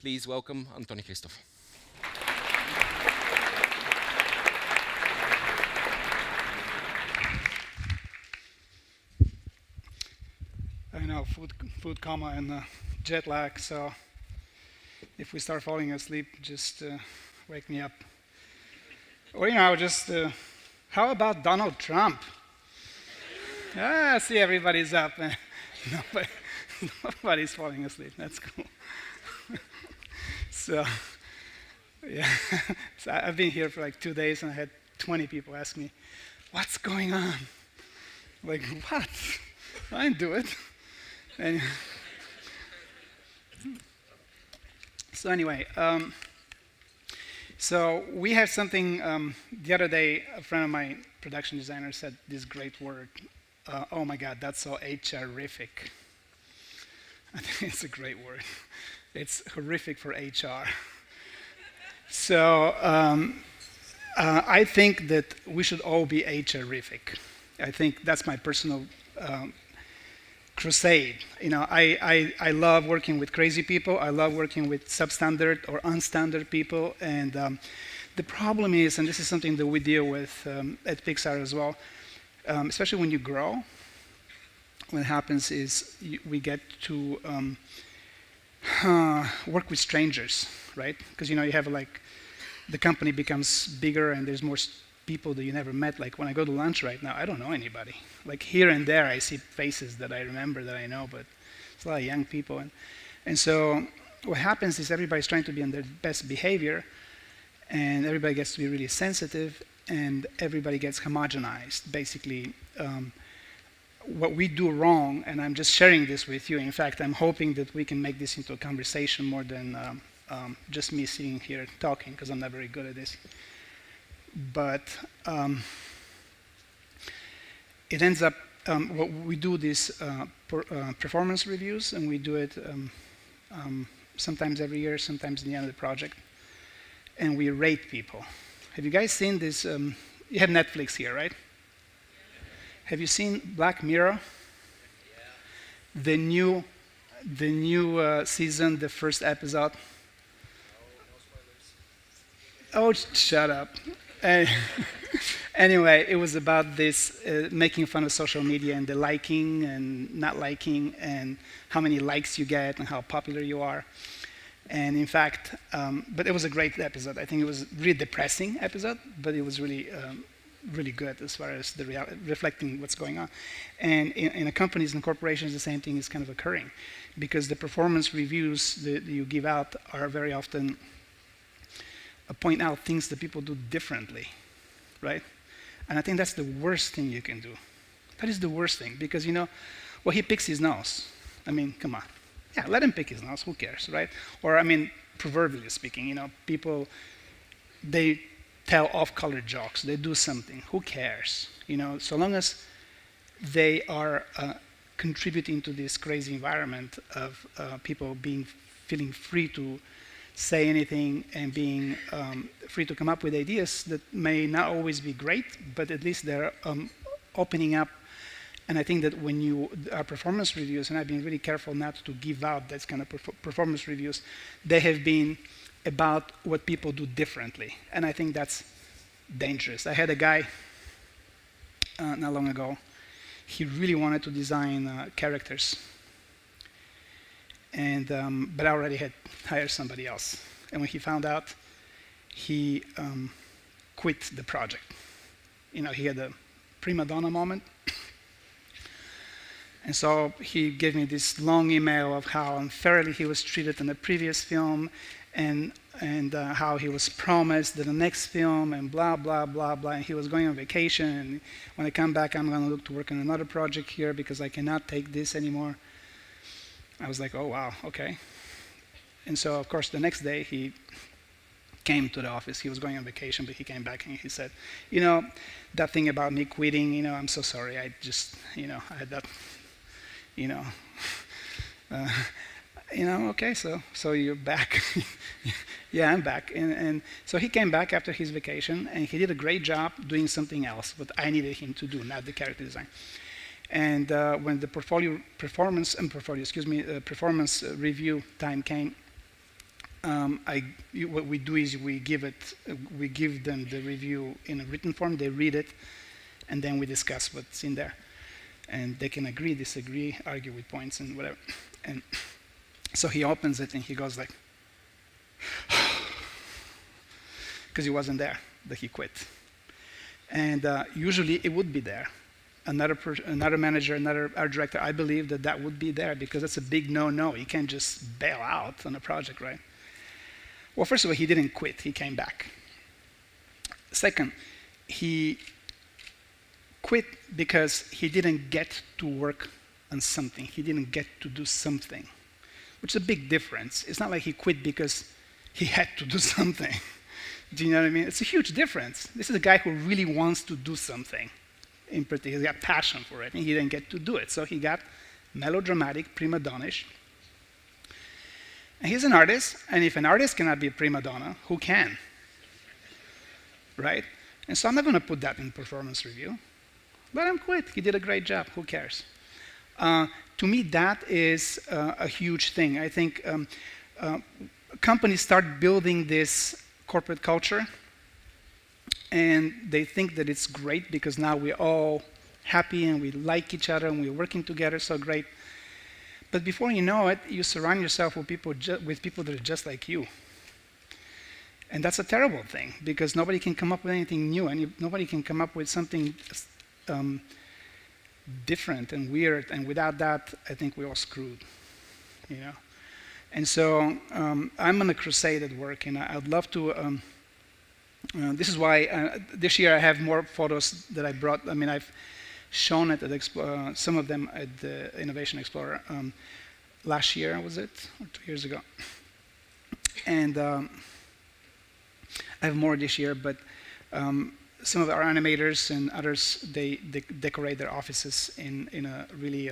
Please welcome Anthony Christov. I know food coma and jet lag. So if we start falling asleep, just wake me up. Or just how about Donald Trump? See, everybody's up. Nobody, nobody's falling asleep. That's cool. So yeah, so I've been here for like 2 days, and I had 20 people ask me, "What's going on?" Like, what? I didn't do it. And so anyway, so we have something. The other day, a friend of mine, production designer, said this great word. Oh my God, that's so HRific. I think it's a great word. It's horrific for HR. So I think that we should all be HRific. I think that's my personal crusade. I love working with crazy people. I love working with substandard or unstandard people. And the problem is, and this is something that we deal with at Pixar as well, especially when you grow, what happens is we get to work with strangers, right? Because you have like the company becomes bigger and there's more people that you never met. Like when I go to lunch right now, I don't know anybody. Like here and there, I see faces that I remember that I know, but it's a lot of young people. And so what happens is everybody's trying to be on their best behavior, and everybody gets to be really sensitive, and everybody gets homogenized. Basically, what we do wrong, and I'm just sharing this with you. In fact, I'm hoping that we can make this into a conversation more than just me sitting here talking, because I'm not very good at this. But it ends up, what we do these performance reviews, and we do it sometimes every year, sometimes in the end of the project, and we rate people. Have you guys seen this? You have Netflix here, right? Have you seen Black Mirror? Yeah. The new season, the first episode. Oh, shut up. Anyway, it was about this making fun of social media and the liking and not liking and how many likes you get and how popular you are. And in fact, but it was a great episode. I think it was a really depressing episode, but it was really really good as far as the reflecting what's going on. And in companies and corporations, the same thing is kind of occurring, because the performance reviews that you give out are very often point out things that people do differently, right? And I think that's the worst thing you can do. That is the worst thing, because well, he picks his nose. I mean, come on. Yeah, let him pick his nose, who cares, right? Or I mean, proverbially speaking, people, they tell off-color jokes, they do something, who cares? So long as they are contributing to this crazy environment of people feeling free to say anything and being free to come up with ideas that may not always be great, but at least they're opening up. And I think that when you are performance reviews, and I've been really careful not to give out that kind of performance reviews, they have been about what people do differently. And I think that's dangerous. I had a guy not long ago. He really wanted to design characters. And but I already had hired somebody else. And when he found out, he quit the project. He had a prima donna moment. And so he gave me this long email of how unfairly he was treated in the previous film, and how he was promised that the next film, and blah, blah, blah, blah. And he was going on vacation, and when I come back, I'm going to look to work on another project here because I cannot take this anymore. I was like, oh, wow, okay. And so, of course, the next day, he came to the office. He was going on vacation, but he came back and he said, that thing about me quitting, I'm so sorry. I just, I had that, okay, so you're back. Yeah, I'm back. And so he came back after his vacation, and he did a great job doing something else, what I needed him to do, not the character design. And when the performance review time came, what we do is we give them the review in a written form. They read it, and then we discuss what's in there, and they can agree, disagree, argue with points and whatever. And so he opens it and he goes like, because he wasn't there, that he quit. And usually it would be there. Another manager, another art director, I believe that would be there because it's a big no-no. You can't just bail out on a project, right? Well, first of all, he didn't quit. He came back. Second, he quit because he didn't get to work on something. He didn't get to do something, which is a big difference. It's not like he quit because he had to do something. Do you know what I mean? It's a huge difference. This is a guy who really wants to do something. In particular, he got passion for it, and he didn't get to do it. So he got melodramatic, prima donna-ish. And he's an artist, and if an artist cannot be a prima donna, who can? Right? And so I'm not going to put that in performance review. Let him quit. He did a great job. Who cares? To me, that is a huge thing. I think companies start building this corporate culture, and they think that it's great because now we're all happy and we like each other and we're working together so great. But before you know it, you surround yourself with people that are just like you. And that's a terrible thing because nobody can come up with anything new, and nobody can come up with something different and weird. And without that, I think we're all screwed, you know. And so I'm on a crusade at work, and I'd love to. This is why this year I have more photos that I brought. I mean, I've shown it at some of them at the Innovation Explorer last year, was it, or 2 years ago? And I have more this year, but some of our animators and others, they decorate their offices in a really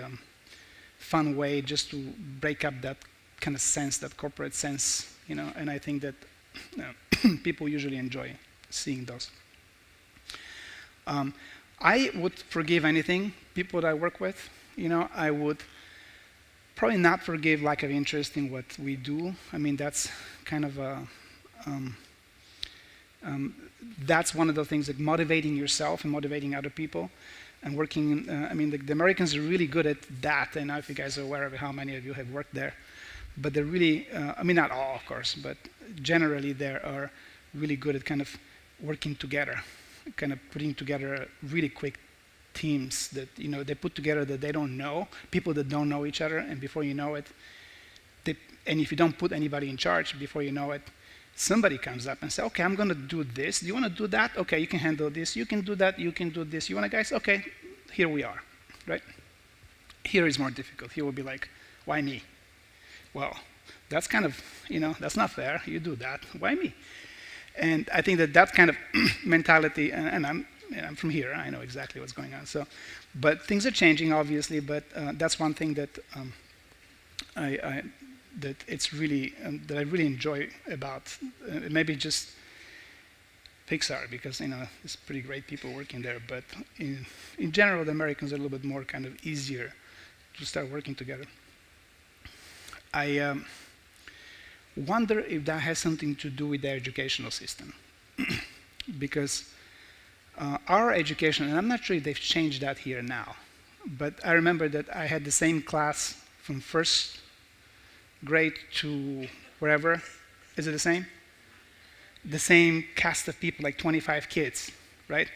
fun way, just to break up that kind of sense, that corporate sense, you know. And I think that people usually enjoy seeing those. I would forgive anything, people that I work with. You know, I would probably not forgive lack of interest in what we do. I mean, that's kind of a, that's one of the things, like motivating yourself and motivating other people and working. I mean, the Americans are really good at that. And I don't know if you guys are aware of how many of you have worked there. But they're really, I mean, not all, of course, but generally they are really good at kind of working together, kind of putting together really quick teams that, you know, they put together that they don't know, people that don't know each other, and before you know it, and if you don't put anybody in charge, before you know it, somebody comes up and says, okay, I'm going to do this. Do you want to do that? Okay, you can handle this. You can do that. You can do this. You want to, guys? Okay, here we are, right? Here is more difficult. Here will be like, why me? Well, that's kind of, you know, that's not fair. You do that. Why me? And I think that kind of mentality, and I'm from here. I know exactly what's going on. So, but things are changing, obviously. But that's one thing that that it's really that I really enjoy about maybe just Pixar, because, you know, it's pretty great people working there. But in general, the Americans are a little bit more kind of easier to start working together. I wonder if that has something to do with the educational system. Because our education, and I'm not sure if they've changed that here now, but I remember that I had the same class from first grade to wherever. Is it the same? The same cast of people, like 25 kids, right?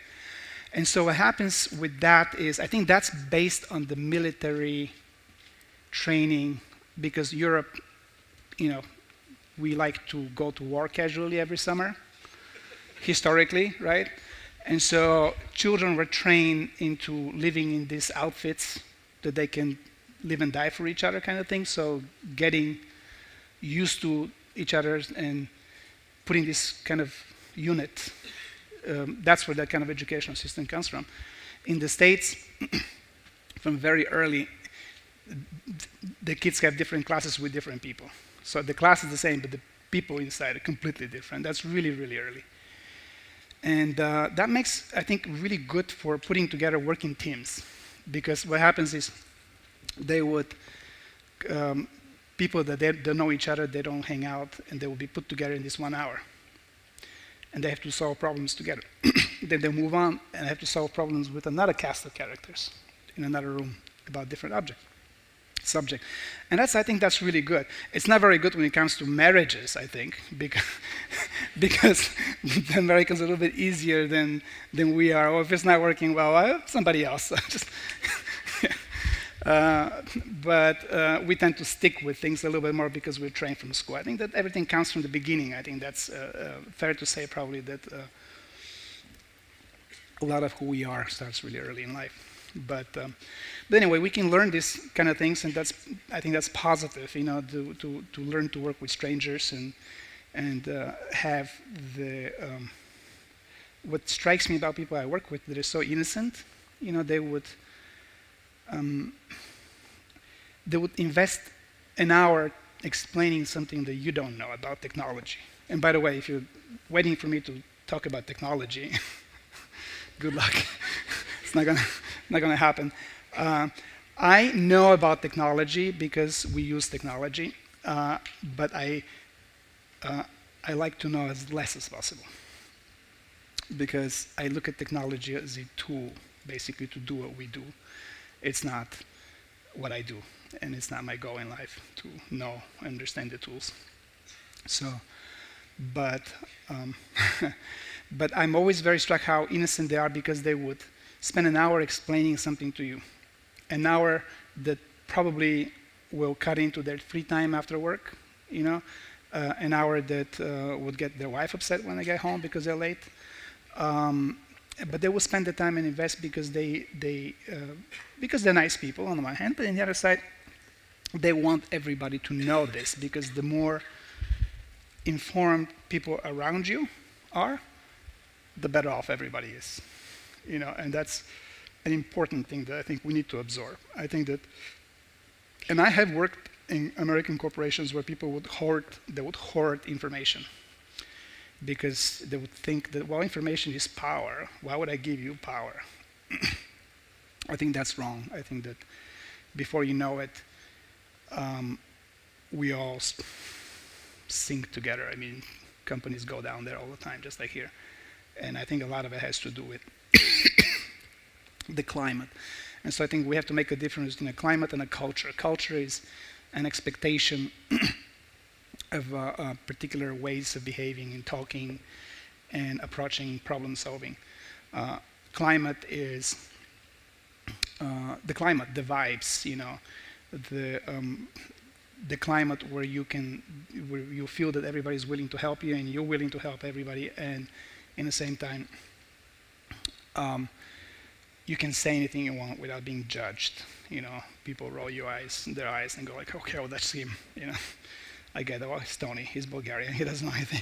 And so what happens with that is, I think that's based on the military training, because Europe, you know, we like to go to war casually every summer, historically, right? And so children were trained into living in these outfits that they can live and die for each other, kind of thing. So getting used to each other and putting this kind of unit, that's where that kind of educational system comes from. In the States, from very early, the kids have different classes with different people. So the class is the same, but the people inside are completely different. That's really, really early. And that makes, I think, really good for putting together working teams. Because what happens is they would people that they don't know each other, they don't hang out, and they will be put together in this 1 hour. And they have to solve problems together. Then they move on and have to solve problems with another cast of characters in another room about different subject. And I think that's really good. It's not very good when it comes to marriages, I think, because the Americans are a little bit easier than we are. Or if it's not working well, somebody else. But we tend to stick with things a little bit more because we're trained from school. I think that everything comes from the beginning. I think that's fair to say probably that a lot of who we are starts really early in life. But anyway, we can learn these kind of things, and I think that's positive, to learn to work with strangers and have the what strikes me about people I work with, that are so innocent. They would invest an hour explaining something that you don't know about technology. And by the way, if you're waiting for me to talk about technology, good luck. It's not gonna happen. I know about technology because we use technology, but I like to know as less as possible, because I look at technology as a tool, basically, to do what we do. It's not what I do, and it's not my goal in life to know, understand the tools. So, but but I'm always very struck how innocent they are, because they would spend an hour explaining something to you, an hour that probably will cut into their free time after work, an hour that would get their wife upset when they get home because they're late. But they will spend the time and invest because because they're nice people on the one hand, but on the other side, they want everybody to know this, because the more informed people around you are, the better off everybody is. And that's an important thing that I think we need to absorb. I think that, and I have worked in American corporations where people would hoard information, because they would think that, well, information is power. Why would I give you power? I think that's wrong. I think that before you know it, we all sink together. I mean, companies go down there all the time, just like here. And I think a lot of it has to do with the climate. And so I think we have to make a difference between a climate and a culture. Culture is an expectation of particular ways of behaving and talking and approaching problem solving. Climate is the climate, the vibes, the climate where you feel that everybody's willing to help you and you're willing to help everybody, and in the same time, you can say anything you want without being judged. People roll their eyes and go like, okay, well, that's him. I get it. Well, he's Tony. He's Bulgarian. He doesn't know anything.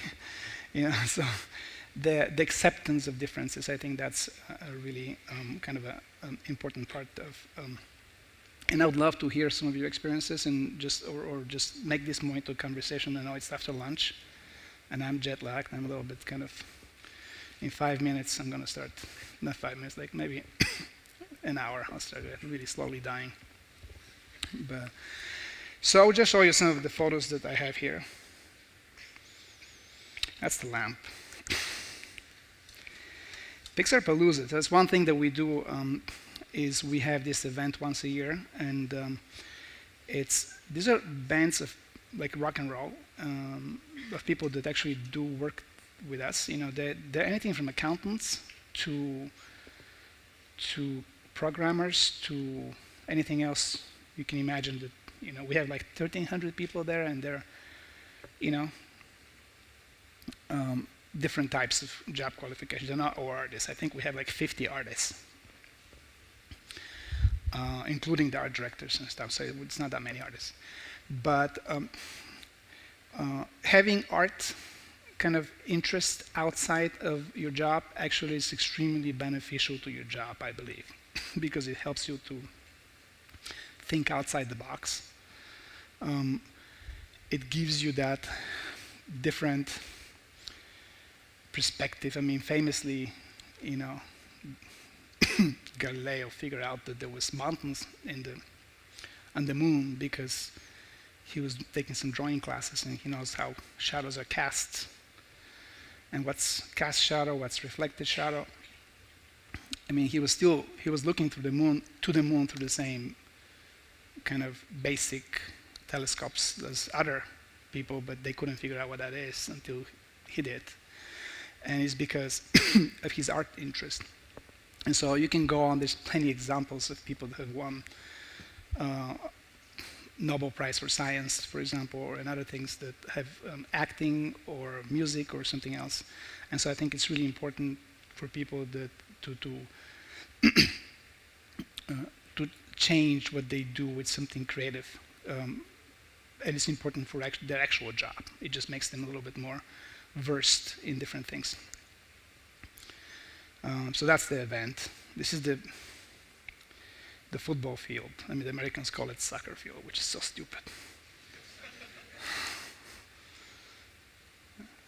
So the acceptance of differences, I think that's a really kind of an important part of. And I would love to hear some of your experiences, and just make this more into a conversation. I know it's after lunch, and I'm jet lagged. I'm a little bit kind of. In 5 minutes, I'm going to start. Not 5 minutes, like maybe an hour. I'll start really slowly dying. So I will just show you some of the photos that I have here. That's the lamp. Pixarpalooza. That's one thing that we do. Is we have this event once a year, and these are bands of like rock and roll of people that actually do work with us. They're anything from accountants to programmers to anything else you can imagine. That we have like 1,300 people there, and they're different types of job qualifications. They're not all artists. I think we have like 50 artists. Including the art directors and stuff, so it's not that many artists. But having art kind of interest outside of your job actually is extremely beneficial to your job, I believe, because it helps you to think outside the box. It gives you that different perspective. I mean, famously, Galileo figured out that there was mountains on the moon because he was taking some drawing classes, and he knows how shadows are cast, and what's cast shadow, what's reflected shadow. I mean, he was looking through the moon through the same kind of basic telescopes as other people, but they couldn't figure out what that is until he did. And it's because of his art interest. And so you can go on, there's plenty of examples of people that have won Nobel Prize for Science, for example, or and other things that have acting or music or something else. And so I think it's really important for people that to change what they do with something creative. And it's important for their actual job. It just makes them a little bit more versed in different things. So that's the event. This is the football field. I mean, the Americans call it soccer field, which is so stupid.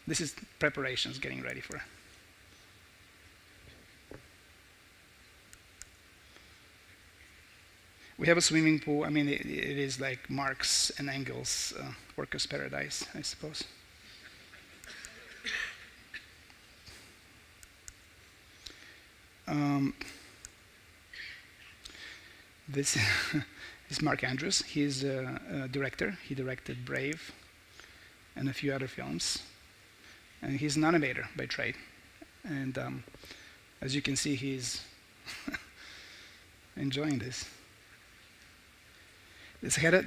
This is preparations, getting ready for it. We have a swimming pool. I mean, it is like Marx and Engels' workers' paradise, I suppose. This is Mark Andrews. He's a director. He directed Brave and a few other films. And he's an animator by trade. And as you can see, he's enjoying this. This head of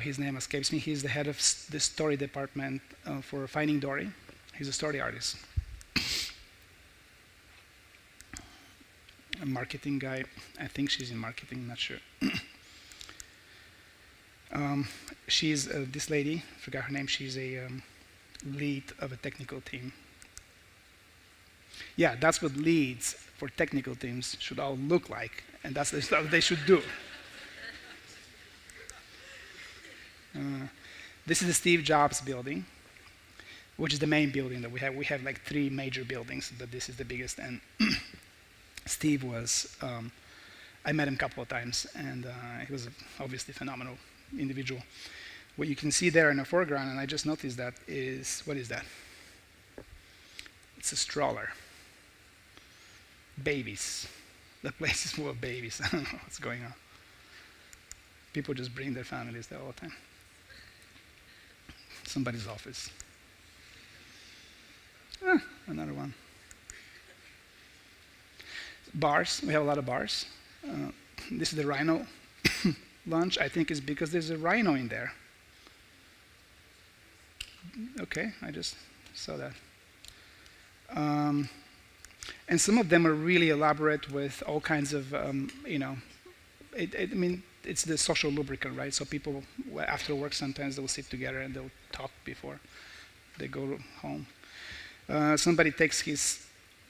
his name escapes me. He's the head of the story department for Finding Dory. He's a story artist. A marketing guy. I think she's in marketing, not sure. She's this lady, forgot her name, she's a lead of a technical team. Yeah, that's what leads for technical teams should all look like, and that's the stuff they should do. This is the Steve Jobs building, which is the main building that we have. We have like 3 major buildings, but this is the biggest. And Steve was, I met him a couple of times, and he was obviously a phenomenal individual. What you can see there in the foreground, and I just noticed that, is, what is that? It's a stroller. Babies. The place is full of babies. I don't know what's going on. People just bring their families there all the time. Somebody's office. Another one. Bars. We have a lot of bars. This is the rhino lunch. I think it's because there's a rhino in there. Okay, I just saw that. And some of them are really elaborate with all kinds of, you know, I mean, it's the social lubricant, right? So people, after work, sometimes they'll sit together and they'll talk before they go home. Somebody takes his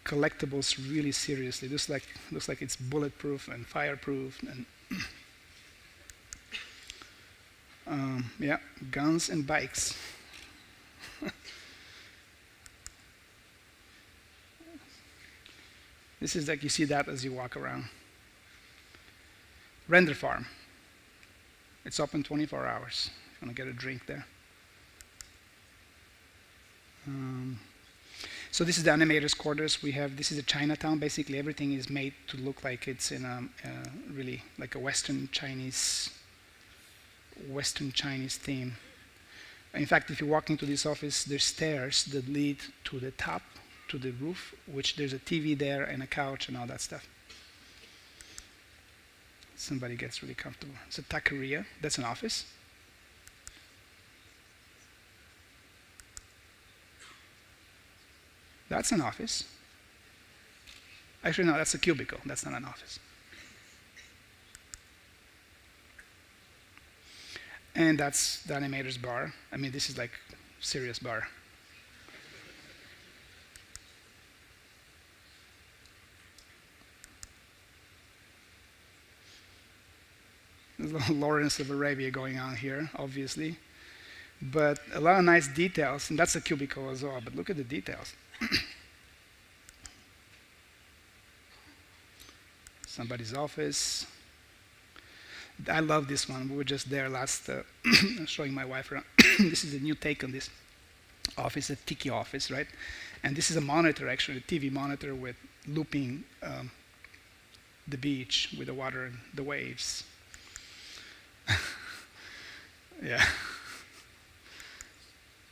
collectibles really seriously. Looks like it's bulletproof and fireproof, and yeah, guns and bikes. This is like you see that as you walk around. Render farm. It's open 24 hours. If you want to get a drink there. So this is the animators' quarters. We have, this is a Chinatown. Basically, everything is made to look like it's in a really like a Western Chinese theme. In fact, if you walk into this office, there's stairs that lead to the top, to the roof, which there's a TV there and a couch and all that stuff. Somebody gets really comfortable. It's a taqueria. That's an office. That's an office. Actually, no, that's a cubicle. That's not an office. And that's the animator's bar. I mean, this is like serious bar. There's a little Lawrence of Arabia going on here, obviously. But a lot of nice details, and that's a cubicle as well, but look at the details. Somebody's office. I love this one. We were just there last, showing my wife around. This is a new take on this office, a tiki office, right? And this is a monitor, actually, a TV monitor with looping the beach with the water and the waves. Yeah.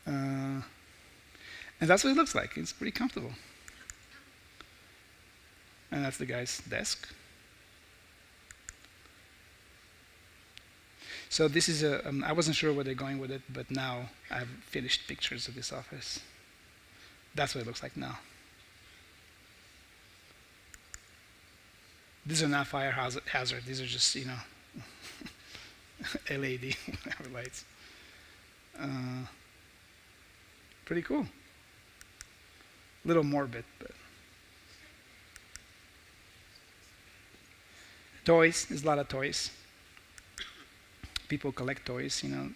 And that's what it looks like. It's pretty comfortable. And that's the guy's desk. So this is a, I wasn't sure where they're going with it, but now I've finished pictures of this office. That's what it looks like now. These are not fire hazard. These are just, you know, LED lights. Pretty cool. A little morbid, but. Toys, there's a lot of toys. People collect toys, you know.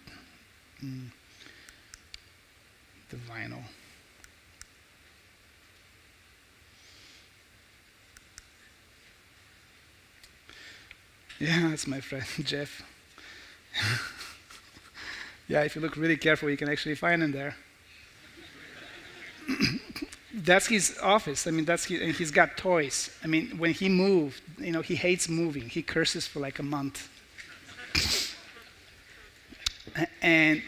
The vinyl. Yeah, that's my friend Jeff. Yeah, if you look really careful, you can actually find him there. That's his office. I mean, and he's got toys. I mean, when he moved, you know, he hates moving. He curses for like a month. And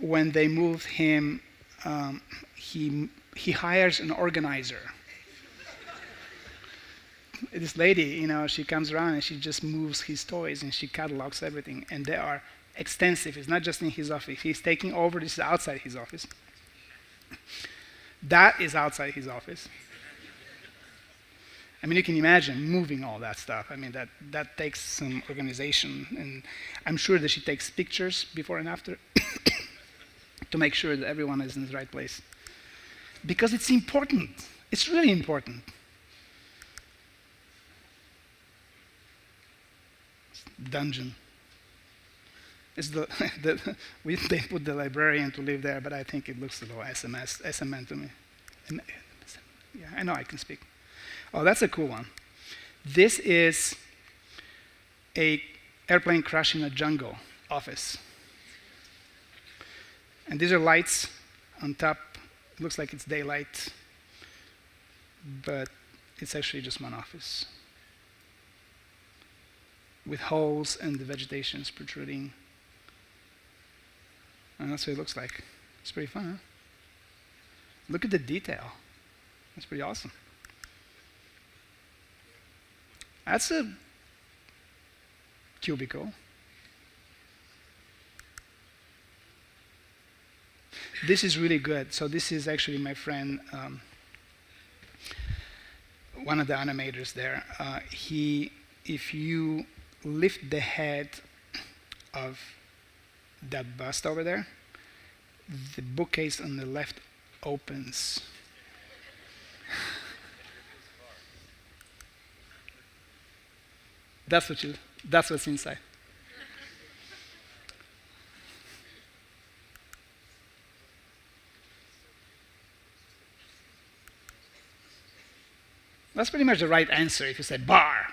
when they moved him, he hires an organizer. This lady, you know, she comes around and she just moves his toys and she catalogs everything. And they are extensive. It's not just in his office. He's taking over. This is outside his office. That is outside his office. I mean, you can imagine moving all that stuff. I mean, that takes some organization. And I'm sure that she takes pictures before and after to make sure that everyone is in the right place. Because it's important. It's really important. Dungeon. It's they put the librarian to live there, but I think it looks a little SMN to me. Yeah, I know I can speak. Oh, that's a cool one. This is a airplane crash in a jungle office. And these are lights on top. It looks like it's daylight, but it's actually just one office with holes and the vegetation is protruding. And that's what it looks like. It's pretty fun, huh? Look at the detail. That's pretty awesome. That's a cubicle. This is really good. So this is actually my friend, one of the animators there. If you lift the head of that bust over there, the bookcase on the left opens. That's what's inside. That's pretty much the right answer if you say bar.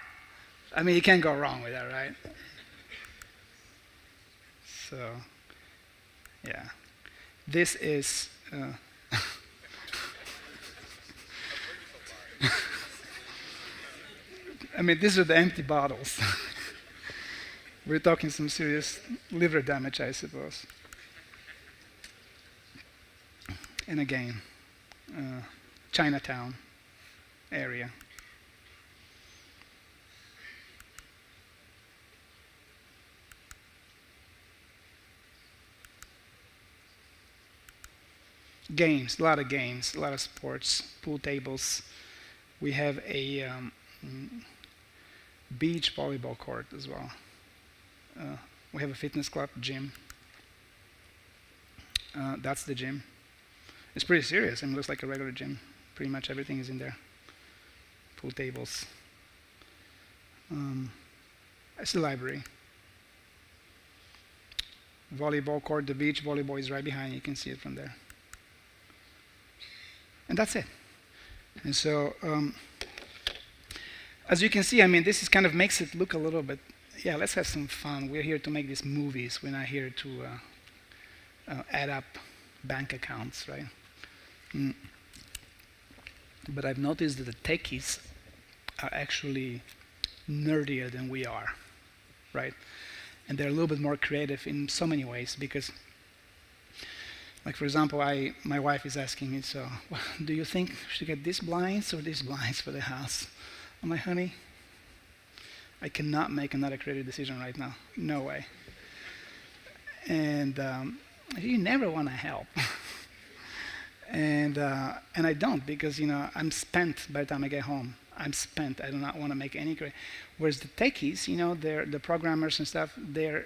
I mean, you can't go wrong with that, right? So, yeah. This is... I mean, these are the empty bottles. We're talking some serious liver damage, I suppose. And again, Chinatown area. Games, a lot of games, a lot of sports, pool tables. We have a beach volleyball court as well. We have a fitness club, gym. That's the gym. It's pretty serious. I mean, it looks like a regular gym. Pretty much everything is in there. Pool tables. It's the library. Volleyball court, the beach volleyball is right behind. You can see it from there. And that's it. And so, as you can see, I mean, this is kind of makes it look a little bit, yeah, let's have some fun. We're here to make these movies. We're not here to add up bank accounts, right? But I've noticed that the techies are actually nerdier than we are, right? And they're a little bit more creative in so many ways because, like for example, my wife is asking me, so well, do you think we should get these blinds or these blinds for the house? I'm like, honey, I cannot make another creative decision right now. No way. And you never want to help. And I don't because I'm spent by the time I get home. I'm spent. I do not want to make any creative. Whereas the techies, they're the programmers and stuff. The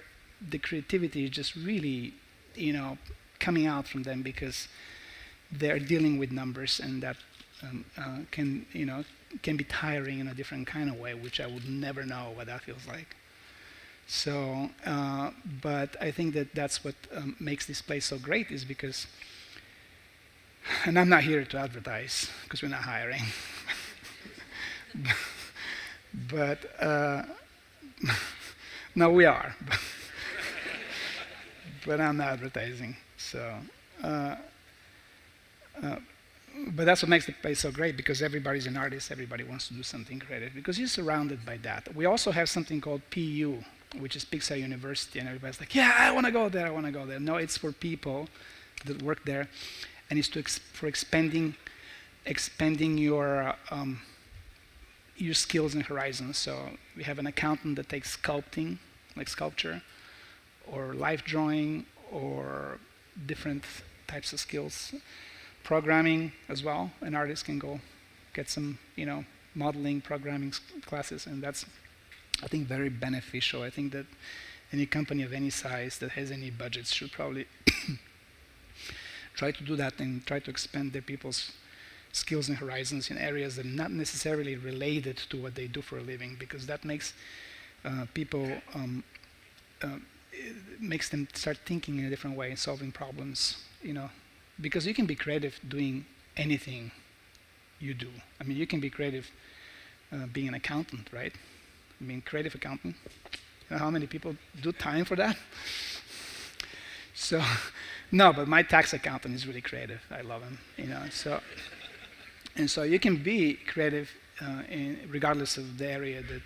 creativity is just really, coming out from them because they're dealing with numbers, and that can be tiring in a different kind of way, which I would never know what that feels like. So, but I think that's what makes this place so great is because. And I'm not here to advertise because we're not hiring. But no, we are. But I'm not advertising. So, but that's what makes the place so great because everybody's an artist. Everybody wants to do something creative because you're surrounded by that. We also have something called PU, which is Pixar University, and everybody's like, "Yeah, I want to go there. I want to go there." No, it's for people that work there. And it's for expanding your skills and horizons. So we have an accountant that takes sculpting, like sculpture, or life drawing, or different types of skills. Programming as well. An artist can go get some, modeling, programming classes, and that's, I think, very beneficial. I think that any company of any size that has any budgets should probably try to do that and try to expand their people's skills and horizons in areas that are not necessarily related to what they do for a living, because that makes people, makes them start thinking in a different way, solving problems, because you can be creative doing anything you do. I mean, you can be creative being an accountant, right? I mean, creative accountant. You know how many people do time for that? So, no, but my tax accountant is really creative. I love him, So, and so you can be creative regardless of the area that,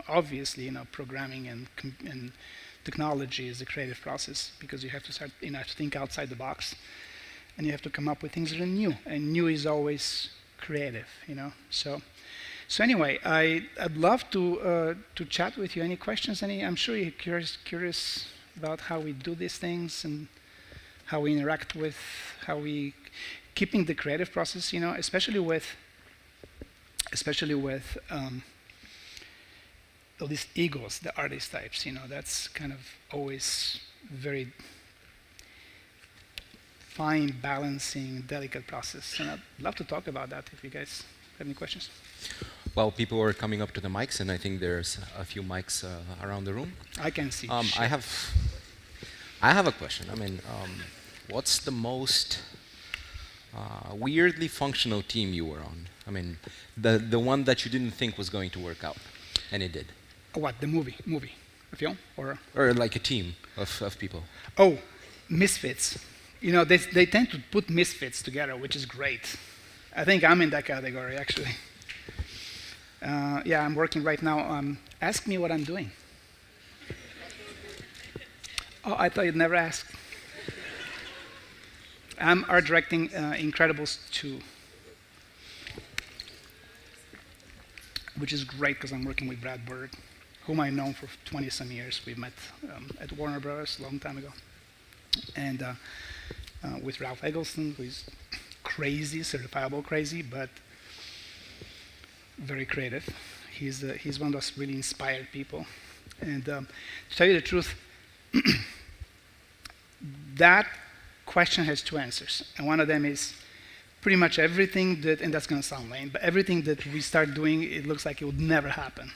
obviously, programming and technology is a creative process because you have to start, have to think outside the box, and you have to come up with things that are new, and new is always creative, So anyway, I'd love to chat with you. Any questions? I'm sure you're curious about how we do these things and how we interact with, how we keeping the creative process, especially with all these egos, the artist types, that's kind of always very fine, balancing, delicate process. And I'd love to talk about that if you guys have any questions. Well, people are coming up to the mics, and I think there's a few mics around the room. I can see. I have a question. I mean, what's the most weirdly functional team you were on? I mean, the one that you didn't think was going to work out, and it did. What, the movie, a film, or like a team of people. Oh, misfits. They tend to put misfits together, which is great. I think I'm in that category, actually. Yeah, I'm working right now. Ask me what I'm doing. Oh, I thought you'd never ask. I'm art directing Incredibles 2, which is great because I'm working with Brad Bird, whom I've known for 20-some years. We met at Warner Bros. A long time ago. And with Ralph Eggleston, who is crazy, certifiable crazy, but very creative. He's one of those really inspired people. And to tell you the truth, that question has two answers. And one of them is pretty much everything that, and that's going to sound lame, but everything that we start doing, it looks like it would never happen.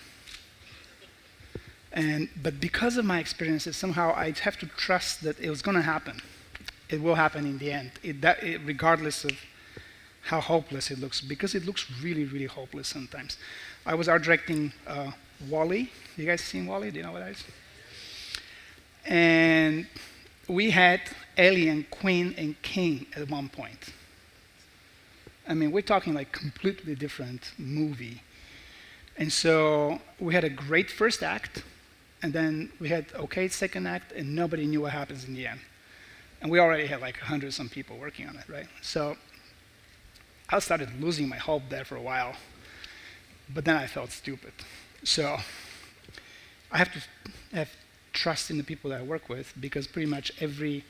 But because of my experiences, somehow I have to trust that it was going to happen. It will happen in the end, regardless of how hopeless it looks, because it looks really, really hopeless sometimes. I was art directing Wall-E. You guys seen Wall-E? Do you know what that is? And we had Alien, Queen, and King at one point. I mean, we're talking like completely different movie. And so we had a great first act, and then we had okay second act, and nobody knew what happens in the end. And we already had like 100-some people working on it, right? So I started losing my hope there for a while, but then I felt stupid. So I have to have trust in the people that I work with, because pretty much every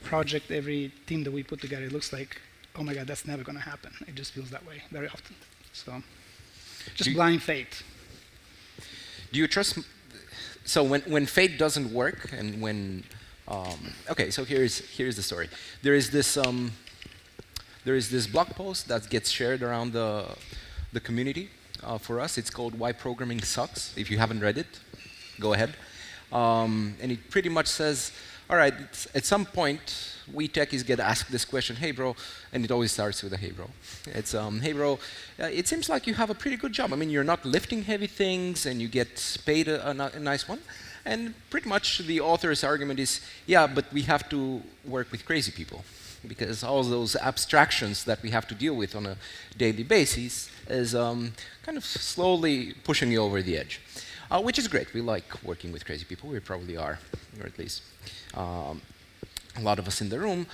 project, every team that we put together, it looks like, oh my God, that's never going to happen. It just feels that way very often. So just blind faith. Do you trust? So when fate doesn't work, and when okay, so here's the story. There is this blog post that gets shared around the community for us. It's called "Why Programming Sucks." If you haven't read it, go ahead. And it pretty much says, all right, at some point, we techies get asked this question, hey bro, and it always starts with a hey bro. It's, hey bro, it seems like you have a pretty good job. I mean, you're not lifting heavy things, and you get paid a nice one. And pretty much the author's argument is, yeah, but we have to work with crazy people, because all those abstractions that we have to deal with on a daily basis is kind of slowly pushing you over the edge. Which is great. We like working with crazy people. We probably are, or at least a lot of us in the room.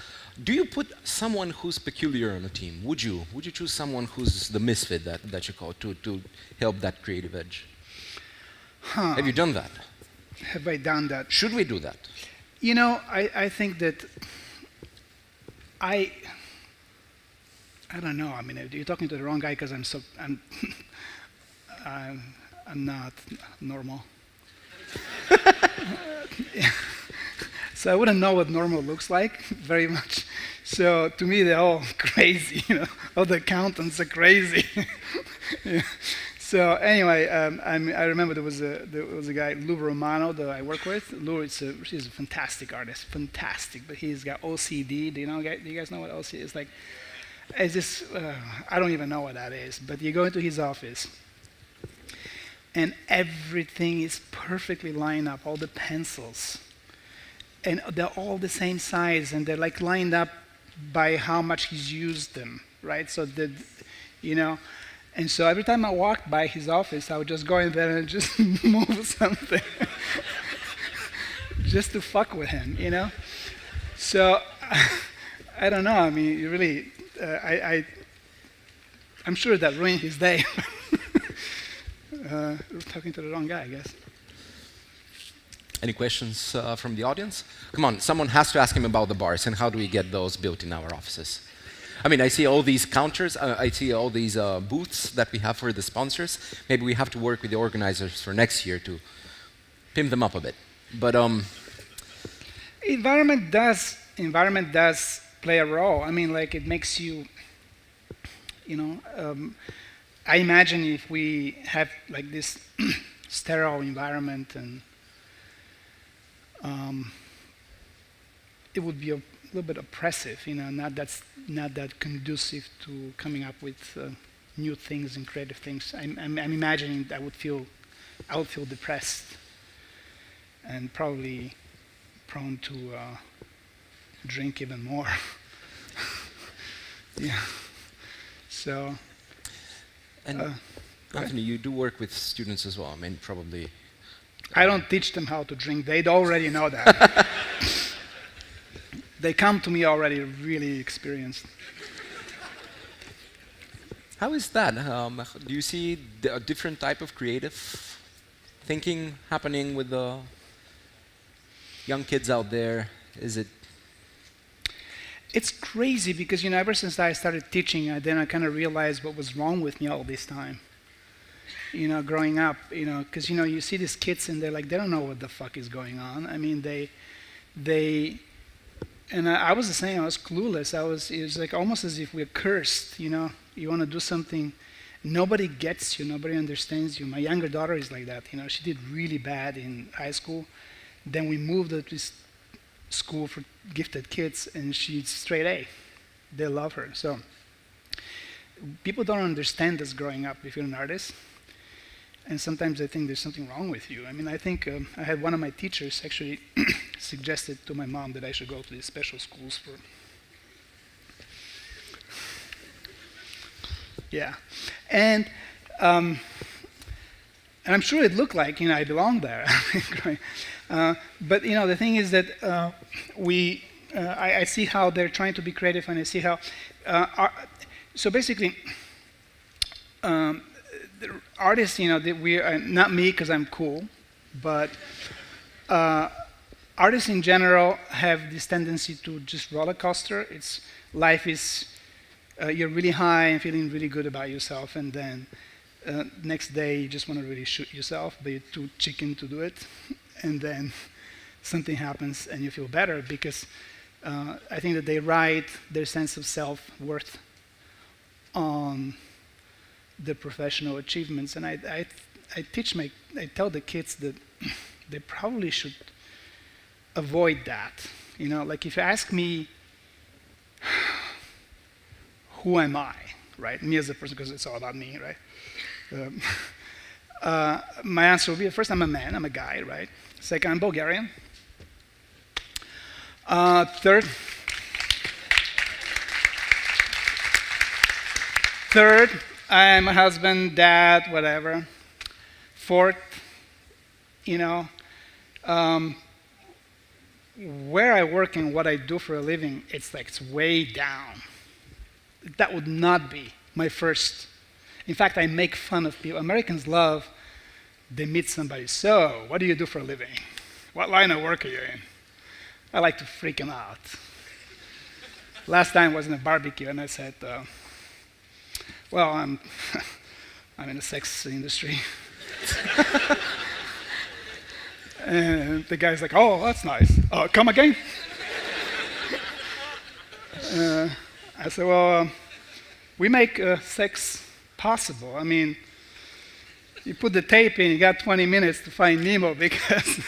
Do you put someone who's peculiar on a team? Would you choose someone who's the misfit that you call to help that creative edge? Huh. Have you done that? Have I done that? Should we do that? You know, I think that I don't know. I mean, you're talking to the wrong guy, because I'm not normal. So I wouldn't know what normal looks like very much. So to me, they're all crazy. You know, all the accountants are crazy. Yeah. So anyway, I remember there was a guy, Lou Romano, that I work with. Lou he's a fantastic artist, fantastic. But he's got OCD. Do you guys know what OCD is? Like, it's just I don't even know what that is. But you go into his office, and everything is perfectly lined up, all the pencils. And they're all the same size, and they're like lined up by how much he's used them, right? So that, you know, and so every time I walked by his office, I would just go in there and just move something, just to fuck with him, you know? So, I don't know, I mean, you really, I'm sure that ruined his day. Talking to the wrong guy, I guess. Any questions from the audience? Come on, someone has to ask him about the bars, and how do we get those built in our offices? I mean, I see all these counters, I see all these booths that we have for the sponsors. Maybe we have to work with the organizers for next year to pimp them up a bit. But environment does play a role. I mean, like, it makes you, you know, I imagine if we have like this sterile environment, and it would be a little bit oppressive, you know, not that conducive to coming up with new things and creative things. I'm imagining I would feel depressed, and probably prone to drink even more. Yeah. So. And Anthony, you do work with students as well. I mean, probably. I don't teach them how to drink. They already know that. They come to me already really experienced. How is that? Do you see a different type of creative thinking happening with the young kids out there? Is it? It's crazy, because, you know, ever since I started teaching, then I kind of realized what was wrong with me all this time. You know, growing up, you know, because, you know, you see these kids and they're like, they don't know what the fuck is going on. I mean, and I was the same. I was clueless. It was like almost as if we're cursed. You know, you want to do something, nobody gets you, nobody understands you. My younger daughter is like that. You know, she did really bad in high school. Then we moved to this school for gifted kids, and she's straight A. They love her. So people don't understand us growing up if you're an artist. And sometimes I think there's something wrong with you. I mean, I think I had one of my teachers actually suggested to my mom that I should go to these special schools for. Yeah, and I'm sure it looked like I belonged there. But the thing is that I see how they're trying to be creative, and I see how. So basically, the artists, that we are not me because I'm cool, but artists in general have this tendency to just roller coaster. Life is you're really high and feeling really good about yourself, and then next day you just want to really shoot yourself, but you're too chicken to do it, and then something happens and you feel better because I think that they ride their sense of self-worth on the professional achievements. And I tell the kids that they probably should avoid that. Like if you ask me, who am I, right? Me as a person, because it's all about me, right? My answer will be, first, I'm a man, I'm a guy, right? Second, I'm Bulgarian. Third, I'm a husband, dad, whatever. Fourth, where I work and what I do for a living, it's way down. That would not be my first. In fact, I make fun of people. Americans love, they meet somebody, so, what do you do for a living? What line of work are you in? I like to freak them out. Last time was in a barbecue, and I said, well, I'm in the sex industry. And the guy's like, oh, that's nice. Come again? I said, well, we make sex possible. I mean, you put the tape in, you got 20 minutes to find Nemo because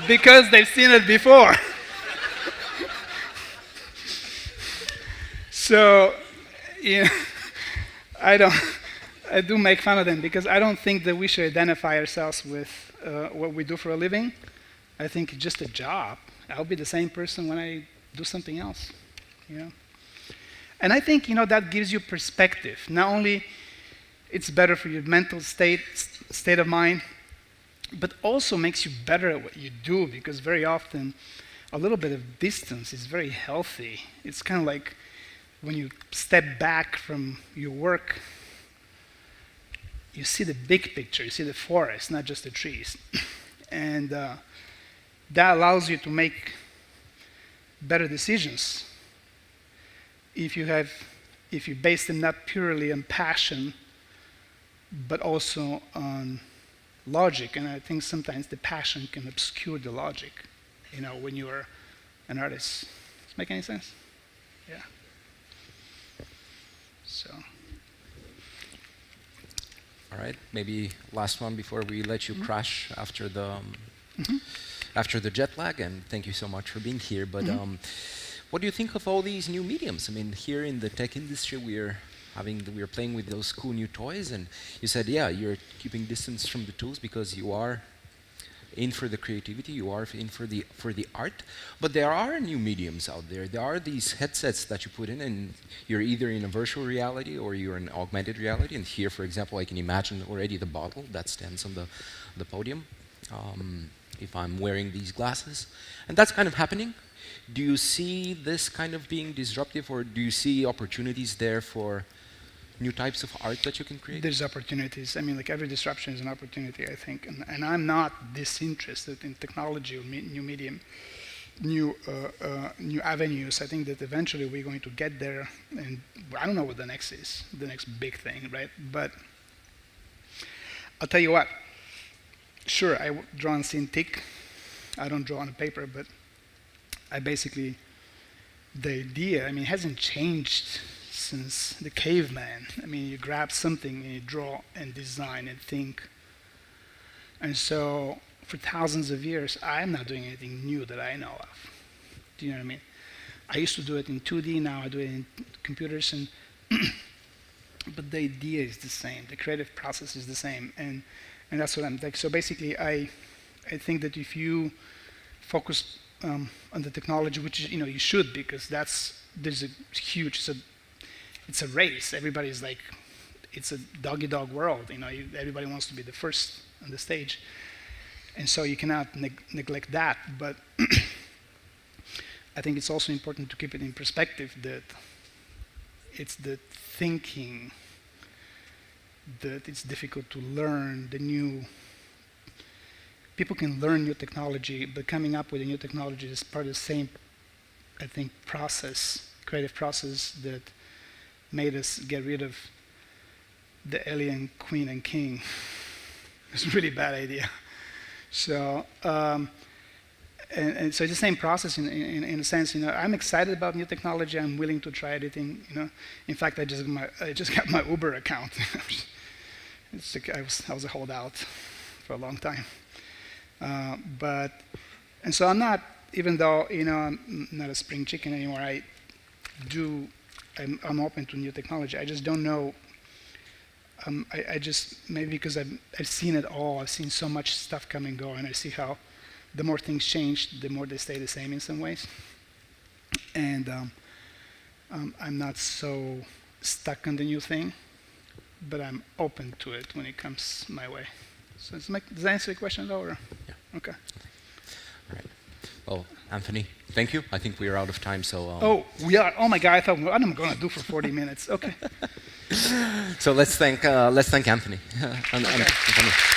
because they've seen it before. So, I do make fun of them because I don't think that we should identify ourselves with what we do for a living. I think it's just a job. I'll be the same person when I do something else, And I think, that gives you perspective. Not only it's better for your mental state of mind, but also makes you better at what you do, because very often a little bit of distance is very healthy. It's kind of like when you step back from your work, you see the big picture, you see the forest, not just the trees. And that allows you to make better decisions if you base them not purely on passion, but also on logic. And I think sometimes the passion can obscure the logic, when you're an artist. Does that make any sense? Yeah. So. All right, maybe last one before we let you crash after the after the jet lag. And thank you so much for being here. But what do you think of all these new mediums? I mean, here in the tech industry, we're playing with those cool new toys, and you said, yeah, you're keeping distance from the tools because you are in for the creativity, you are in for the art. But there are new mediums out there. There are these headsets that you put in, and you're either in a virtual reality or you're in augmented reality. And here, for example, I can imagine already the bottle that stands on the podium if I'm wearing these glasses. And that's kind of happening. Do you see this kind of being disruptive, or do you see opportunities there for new types of art that you can create? There's opportunities. I mean, like every disruption is an opportunity, I think. And I'm not disinterested in technology or new medium, new avenues. I think that eventually we're going to get there. And I don't know what the next is, the next big thing, right? But I'll tell you what. Sure, I draw on Cintiq. I don't draw on a paper, but I basically, the idea, it hasn't changed since the caveman. You grab something and you draw and design and think. And so for thousands of years, I'm not doing anything new that I know of. Do you know what I mean? I used to do it in 2D, now I do it in computers. but the idea is the same. The creative process is the same, and that's what I'm like. So basically, I think that if you focus on the technology, which you should, because there's a huge it's a race. Everybody's like, it's a dog-eat-dog world. Everybody wants to be the first on the stage, and so you cannot neglect that. But I think it's also important to keep it in perspective that it's the thinking that it's difficult to learn the new. People can learn new technology, but coming up with a new technology is part of the same, I think, creative process that made us get rid of the alien queen and king. It's a really bad idea. So, and so it's the same process in a sense. I'm excited about new technology. I'm willing to try anything. In fact, I just got my Uber account. I was a holdout for a long time. And so I'm not, even though I'm not a spring chicken anymore. I'm open to new technology. I just don't know. I just maybe because I've seen it all. I've seen so much stuff come and go, and I see how the more things change, the more they stay the same in some ways. And I'm not so stuck on the new thing, but I'm open to it when it comes my way. So does that answer your question, though? Or? Yeah. Okay. All right. Well, Anthony, thank you. I think we are out of time, so... Oh, we are? Oh, my God. I thought, what am I going to do for 40 minutes? Okay. So let's thank Anthony. Okay.